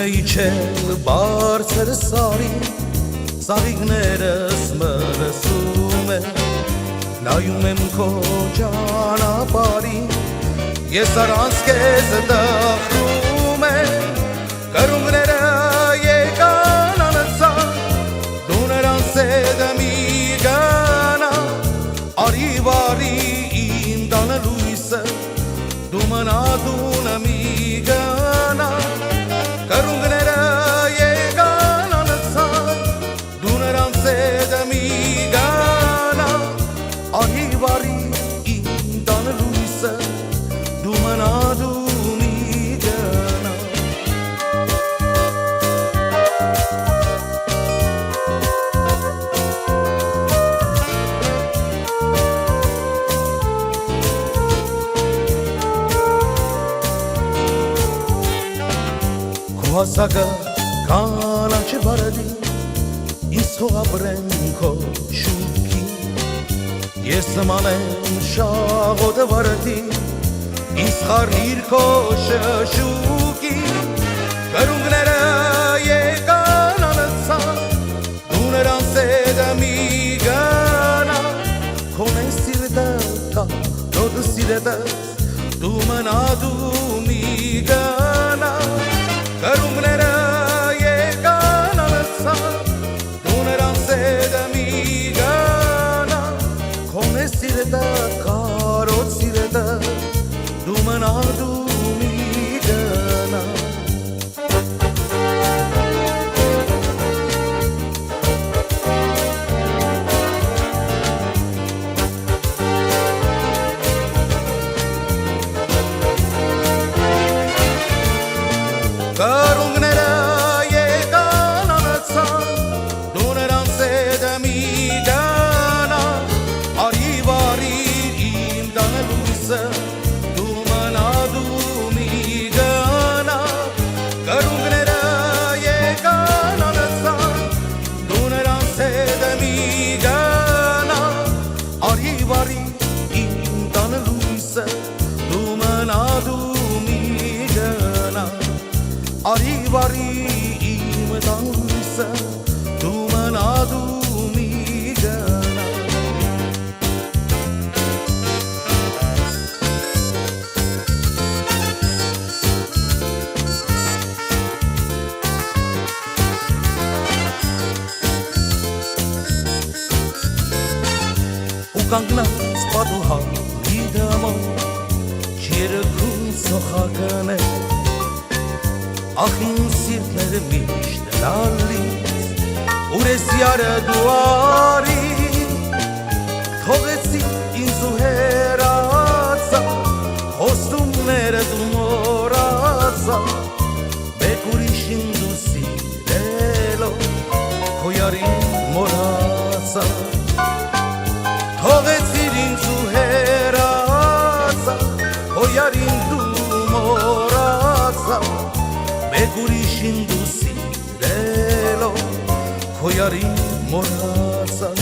Իջել բարձր սարի ծաղիկներս մրսում է նայում եմ քո ճանապարհին ես առանց քեզ դխրում եմ կրունգները եկան անցան դու նրանց հետ մի գնա արի վարի իմ տանը լույսը դու մնա դու մի գնա Կրունգները եկան անցան դու նրանց հետ մի գնա արի վարի իմ տանը լույսը դու մնա դու մի գնա Հասակը կանաչ բարդի ինձ թող ապրեմ քո շուքի ես նման եմ շաղոտը վարդի ինձ խառնիր քո շշուկի կրունգները եկան անցան դու նրանց հետ մի գնա քոնե սիրտը քո սիրտը դու մնա դու մի գնա Կրունգները եկան անցան դու նրանց հետ մի գնա քոնե սիրտը կարոտ սիրտը դու մնա դու մի գնա Կրունգները եկան անցան դու նրանց հետ մի գնա արի վարի իմ տանը լույսը դու մնա դու մի գնա կրունգները եկան անցան դու նրանց հետ մի գնա արի վարի իմ տանը լույսը դու մնա դու մի գնա Արի վարի իմ տան լույսը դու մնա դու մի գնա ու կանգնած պատուհանի դեմով երկուն սոխակն է Ախ իմ սիրտները միշտ լալից Ուրես յարը դու արի Թողեցի ինձ ու հեռացա Խոստումները դու մոռացա Մեկ ուրիշին դու սիրելով Քո յարին մոռացա Թողեցիր ինձ ու հեռացա Քո յարին դու մոռացա Մեկ ուրիշին դու սիրելով քո յարին մոռացա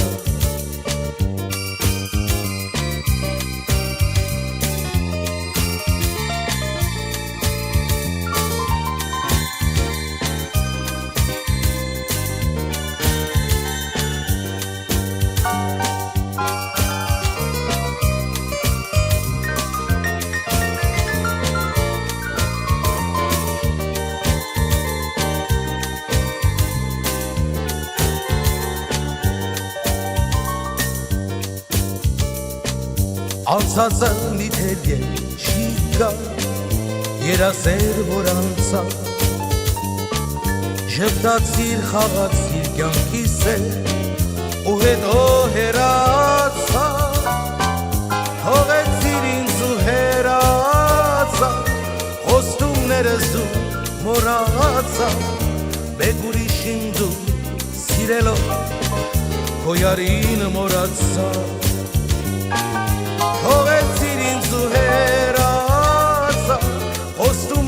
Անցածը միթել չի գա երասեր որ անցա Ժպտացիր խաղացիր կյանքիս ու հետո հեռացա Թողեցիր ինձ ու հեռացա Խոստումներս դու մոռացա Մեկ ուրիշին դու սիրելով քո յարին մոռացա Թողեցիր ինձ ու հեռացա Խոստում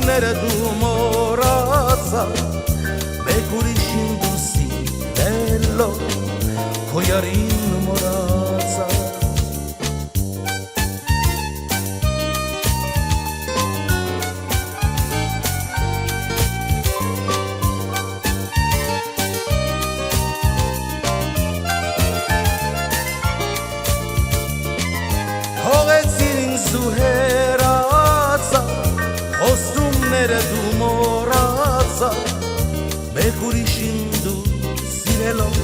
մեկ ուրիշին դու սիրելով քո յարին մոռացա Թողեցիր ինձ ու հեռացա Խոստումները դու մոռացա Մեկ ուրիշին դու սիրելով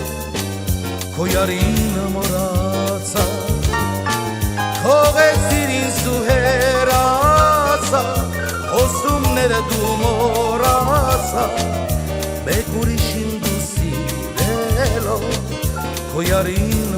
Քո յարինը մոռացա Թողեցիր ինձ ու հեռացա Խոստումները դու մոռացա Մեկ ուրիշին դու սիրելով Քո յարինը